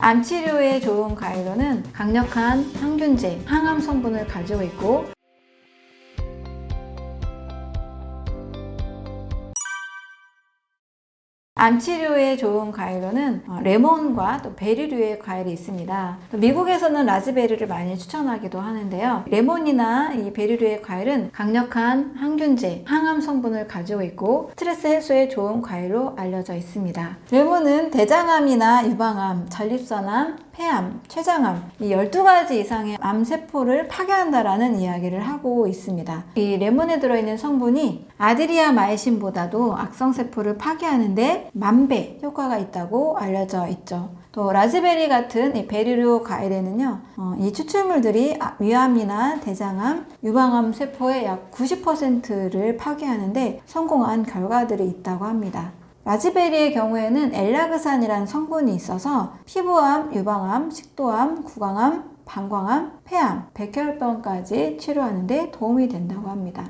암 치료에 좋은 과일로는 강력한 항균제, 항암 성분을 가지고 있고 암 치료에 좋은 과일로는 레몬과 또 베리류의 과일이 있습니다. 또 미국에서는 라즈베리를 많이 추천하기도 하는데요. 레몬이나 이 베리류의 과일은 강력한 항균제, 항암 성분을 가지고 있고 스트레스 해소에 좋은 과일로 알려져 있습니다. 레몬은 대장암이나 유방암, 전립선암, 폐암, 췌장암 이 12가지 이상의 암세포를 파괴한다라는 이야기를 하고 있습니다. 이 레몬에 들어있는 성분이 아드리아마이신보다도 악성세포를 파괴하는데 10,000배 효과가 있다고 알려져 있죠. 또 라즈베리 같은 이 베리류 과일에는요, 이 추출물들이 위암이나 대장암, 유방암 세포의 약 90%를 파괴하는데 성공한 결과들이 있다고 합니다. 라즈베리의 경우에는 엘라그산이라는 성분이 있어서 피부암, 유방암, 식도암, 구강암, 방광암, 폐암, 백혈병까지 치료하는 데 도움이 된다고 합니다.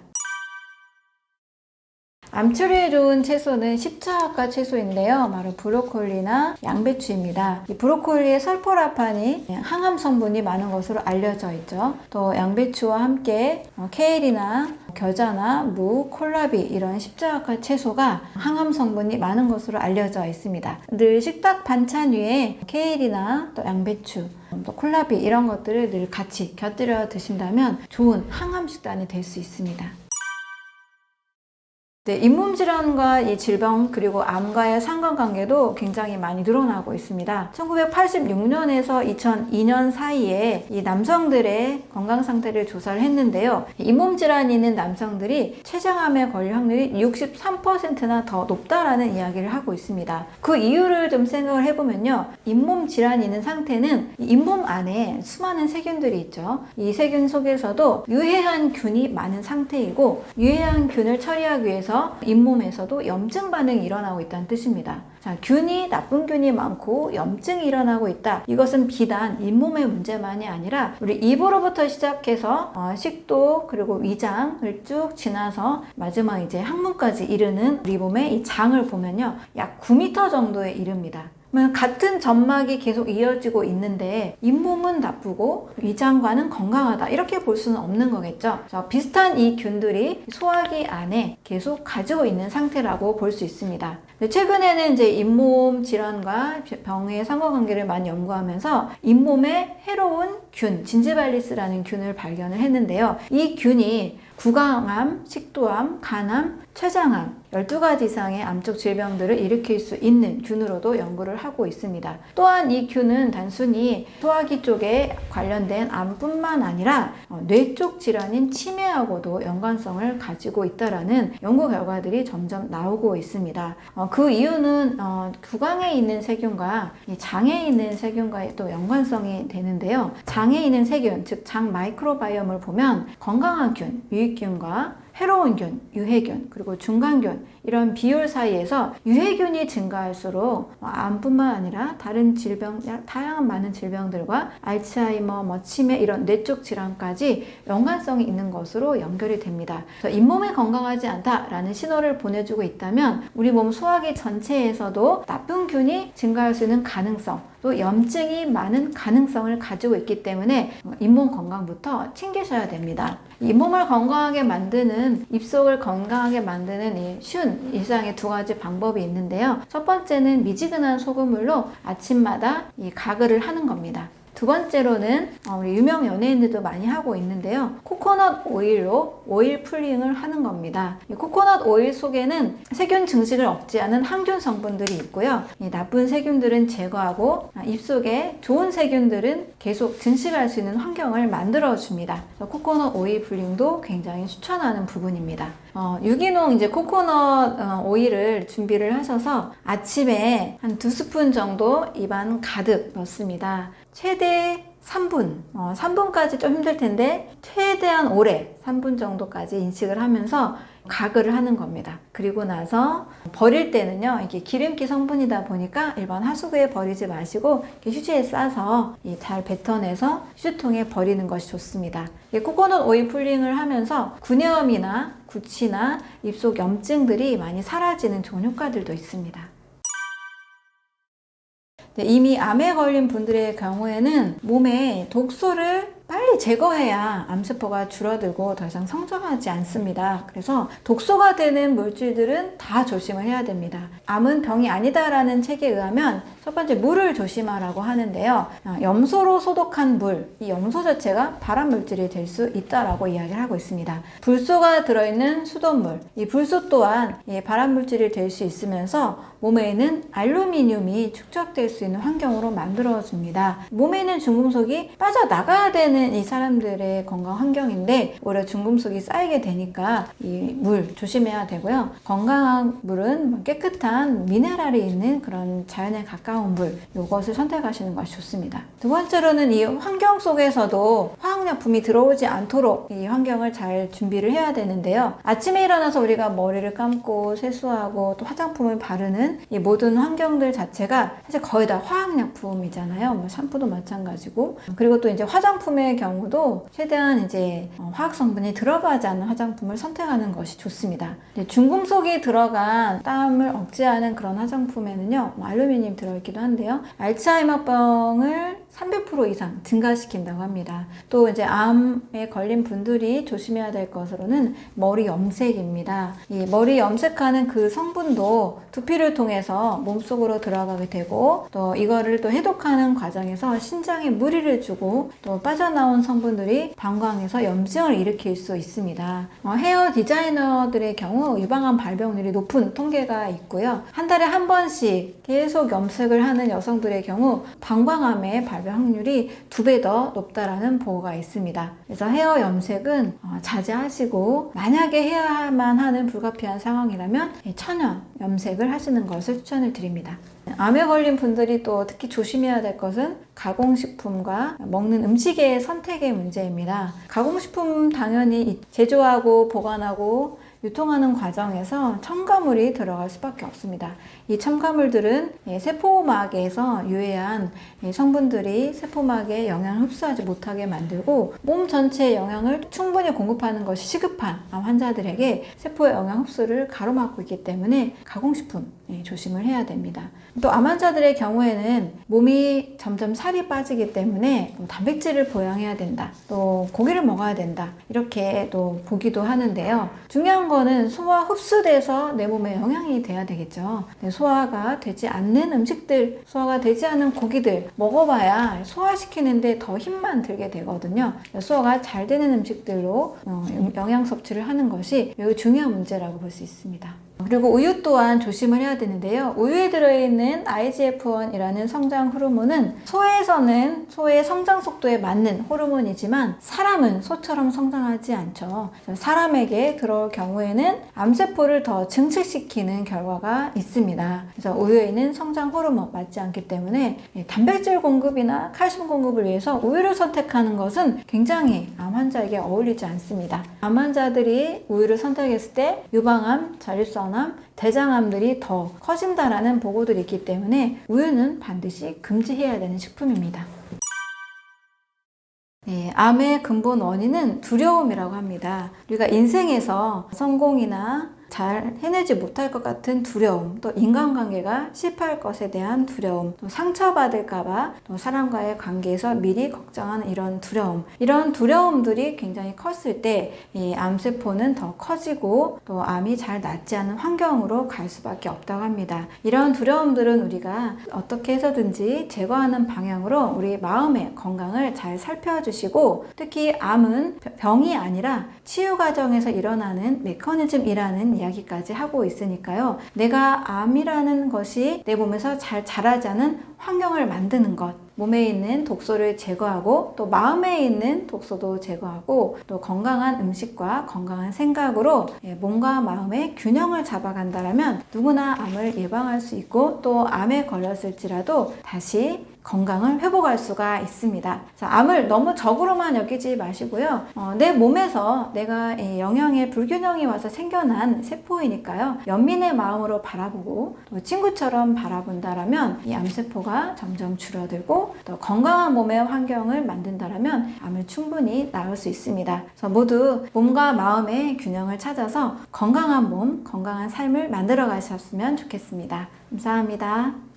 암 치료에 좋은 채소는 십자가 채소인데요. 바로 브로콜리나 양배추입니다. 이 브로콜리에 설포라판이 항암 성분이 많은 것으로 알려져 있죠. 또 양배추와 함께 케일이나 겨자나 무, 콜라비 이런 십자가 채소가 항암 성분이 많은 것으로 알려져 있습니다. 늘 식탁 반찬 위에 케일이나 또 양배추, 또 콜라비 이런 것들을 늘 같이 곁들여 드신다면 좋은 항암 식단이 될 수 있습니다. 네, 잇몸 질환과 이 질병 그리고 암과의 상관관계도 굉장히 많이 늘어나고 있습니다. 1986년에서 2002년 사이에 이 남성들의 건강 상태를 조사를 했는데요. 잇몸 질환이 있는 남성들이 췌장암에 걸릴 확률이 63%나 더 높다라는 이야기를 하고 있습니다. 그 이유를 좀 생각을 해보면요. 잇몸 질환이 있는 상태는 잇몸 안에 수많은 세균들이 있죠. 이 세균 속에서도 유해한 균이 많은 상태이고 유해한 균을 처리하기 위해서 잇몸에서도 염증 반응이 일어나고 있다는 뜻입니다. 자, 나쁜 균이 많고 염증이 일어나고 있다. 이것은 비단 잇몸의 문제만이 아니라 우리 입으로부터 시작해서 식도 그리고 위장을 쭉 지나서 마지막 이제 항문까지 이르는 우리 몸의 이 장을 보면요. 약 9m 정도에 이릅니다. 같은 점막이 계속 이어지고 있는데 잇몸은 나쁘고 위장과는 건강하다 이렇게 볼 수는 없는 거겠죠. 비슷한 이 균들이 소화기 안에 계속 가지고 있는 상태라고 볼 수 있습니다. 최근에는 이제 잇몸 질환과 병의 상관관계를 많이 연구하면서 잇몸에 해로운 균, 진지발리스라는 균을 발견을 했는데요. 이 균이 구강암, 식도암, 간암, 췌장암 12가지 이상의 암적 질병들을 일으킬 수 있는 균으로도 연구를 하고 있습니다. 또한 이 균은 단순히 소화기 쪽에 관련된 암뿐만 아니라 뇌 쪽 질환인 치매하고도 연관성을 가지고 있다라는 연구 결과들이 점점 나오고 있습니다. 그 이유는 구강에 있는 세균과 이 장에 있는 세균과의 또 연관성이 되는데요. 장에 있는 세균, 즉 장 마이크로바이옴을 보면 건강한 균, 유익균과 해로운 균, 유해균, 그리고 중간균 이런 비율 사이에서 유해균이 증가할수록 암뿐만 아니라 다른 질병, 다양한 많은 질병들과 알츠하이머, 치매 이런 뇌쪽 질환까지 연관성이 있는 것으로 연결이 됩니다. 그래서 잇몸이 건강하지 않다라는 신호를 보내주고 있다면 우리 몸 소화기 전체에서도 나쁜 균이 증가할 수 있는 가능성, 또 염증이 많은 가능성을 가지고 있기 때문에 잇몸 건강부터 챙기셔야 됩니다. 잇몸을 건강하게 만드는, 입속을 건강하게 만드는 쉬운 일상의 2가지 방법이 있는데요. 첫 번째는 미지근한 소금물로 아침마다 이 가글을 하는 겁니다. 두 번째로는 우리 유명 연예인들도 많이 하고 있는데요. 코코넛 오일로 오일 풀링을 하는 겁니다. 이 코코넛 오일 속에는 세균 증식을 억제하는 항균 성분들이 있고요. 이 나쁜 세균들은 제거하고 입속에 좋은 세균들은 계속 증식할 수 있는 환경을 만들어줍니다. 코코넛 오일 풀링도 굉장히 추천하는 부분입니다. 유기농 이제 코코넛 오일을 준비를 하셔서 아침에 한 2스푼 정도 입안 가득 넣습니다. 최대 3분, 3분까지 좀 힘들 텐데 최대한 오래 3분 정도까지 인식을 하면서 가글을 하는 겁니다. 그리고 나서 버릴 때는요, 이게 기름기 성분이다 보니까 일반 하수구에 버리지 마시고 이렇게 휴지에 싸서 잘 뱉어내서 휴지통에 버리는 것이 좋습니다. 코코넛 오일 풀링을 하면서 구내염이나 구취나 입속 염증들이 많이 사라지는 좋은 효과들도 있습니다. 이미 암에 걸린 분들의 경우에는 몸에 독소를 빨리 제거해야 암세포가 줄어들고 더 이상 성장하지 않습니다. 그래서 독소가 되는 물질들은 다 조심을 해야 됩니다. 암은 병이 아니다라는 책에 의하면 첫 번째 물을 조심하라고 하는데요. 염소로 소독한 물, 이 염소 자체가 발암 물질이 될 수 있다라고 이야기를 하고 있습니다. 불소가 들어있는 수돗물, 이 불소 또한 발암 물질이 될 수 있으면서 몸에 있는 알루미늄이 축적될 수 있는 환경으로 만들어줍니다. 몸에 있는 중금속이 빠져나가야 되는 이 사람들의 건강 환경인데 오히려 중금속이 쌓이게 되니까 이 물 조심해야 되고요. 건강한 물은 깨끗한 미네랄이 있는 그런 자연에 가까운 물, 이것을 선택하시는 것이 좋습니다. 두 번째로는 이 환경 속에서도 화학약품이 들어오지 않도록 이 환경을 잘 준비를 해야 되는데요. 아침에 일어나서 우리가 머리를 감고 세수하고 또 화장품을 바르는 이 모든 환경들 자체가 사실 거의 다 화학약품이잖아요. 뭐 샴푸도 마찬가지고. 그리고 또 이제 화장품의 경우도 최대한 이제 화학 성분이 들어가지 않는 화장품을 선택하는 것이 좋습니다. 중금속이 들어간 땀을 억제하는 그런 화장품에는요, 알루미늄 들어있기도 한데요. 알츠하이머병을 300% 이상 증가시킨다고 합니다. 또 이제 암에 걸린 분들이 조심해야 될 것으로는 머리 염색입니다. 이 머리 염색하는 그 성분도 두피를 통해서 몸속으로 들어가게 되고 또 이거를 또 해독하는 과정에서 신장에 무리를 주고 또 빠져나온 성분들이 방광에서 염증을 일으킬 수 있습니다. 헤어 디자이너들의 경우 유방암 발병률이 높은 통계가 있고요. 한 달에 한 번씩 계속 염색을 하는 여성들의 경우 방광암의 발병 확률이 2배 더 높다라는 보고가 있습니다. 그래서 헤어 염색은 자제하시고 만약에 해야만 하는 불가피한 상황이라면 천연 염색을 하시는 것을 추천을 드립니다. 암에 걸린 분들이 또 특히 조심해야 될 것은 가공식품과 먹는 음식의 선택의 문제입니다. 가공식품 당연히 제조하고 보관하고 유통하는 과정에서 첨가물이 들어갈 수밖에 없습니다. 이 첨가물들은 세포막에서 유해한 성분들이 세포막에 영향을 흡수하지 못하게 만들고 몸 전체에 영양을 충분히 공급하는 것이 시급한 암 환자들에게 세포의 영양 흡수를 가로막고 있기 때문에 가공식품 조심을 해야 됩니다. 또 암 환자들의 경우에는 몸이 점점 살이 빠지기 때문에 단백질을 보양해야 된다. 또 고기를 먹어야 된다. 이렇게 또 보기도 하는데요. 중요한 거는 소화 흡수돼서 내 몸에 영향이 돼야 되겠죠. 소화가 되지 않는 음식들, 소화가 되지 않은 고기들 먹어봐야 소화시키는데 더 힘만 들게 되거든요. 소화가 잘 되는 음식들로 영양 섭취를 하는 것이 매우 중요한 문제라고 볼 수 있습니다. 그리고 우유 또한 조심을 해야 되는데요. 우유에 들어있는 IGF-1이라는 성장 호르몬은 소에서는 소의 성장 속도에 맞는 호르몬이지만 사람은 소처럼 성장하지 않죠. 사람에게 들어올 경우에는 암세포를 더 증식시키는 결과가 있습니다. 그래서 우유에 있는 성장 호르몬 맞지 않기 때문에 단백질 공급이나 칼슘 공급을 위해서 우유를 선택하는 것은 굉장히 암 환자에게 어울리지 않습니다. 암 환자들이 우유를 선택했을 때 유방암, 전립선암, 대장암들이 더 커진다라는 보고들이 있기 때문에 우유는 반드시 금지해야 되는 식품입니다. 암의 근본 원인은 두려움이라고 합니다. 우리가 인생에서 성공이나 잘 해내지 못할 것 같은 두려움, 또 인간관계가 실패할 것에 대한 두려움, 또 상처받을까봐 또 사람과의 관계에서 미리 걱정하는 이런 두려움, 이런 두려움들이 굉장히 컸을 때 이 암세포는 더 커지고 또 암이 잘 낫지 않은 환경으로 갈 수밖에 없다고 합니다. 이런 두려움들은 우리가 어떻게 해서든지 제거하는 방향으로 우리 마음의 건강을 잘 살펴주시고 특히 암은 병이 아니라 치유 과정에서 일어나는 메커니즘이라는 이야기까지 하고 있으니까요. 내가 암이라는 것이 내 몸에서 잘 자라지 않은 환경을 만드는 것, 몸에 있는 독소를 제거하고 또 마음에 있는 독소도 제거하고 또 건강한 음식과 건강한 생각으로 몸과 마음의 균형을 잡아간다면 누구나 암을 예방할 수 있고 또 암에 걸렸을지라도 다시 건강을 회복할 수가 있습니다. 암을 너무 적으로만 여기지 마시고요. 내 몸에서 내가 영양의 불균형이 와서 생겨난 세포이니까요. 연민의 마음으로 바라보고 또 친구처럼 바라본다라면 이 암세포가 점점 줄어들고 또 건강한 몸의 환경을 만든다라면 암을 충분히 나을 수 있습니다. 그래서 모두 몸과 마음의 균형을 찾아서 건강한 몸, 건강한 삶을 만들어 가셨으면 좋겠습니다. 감사합니다.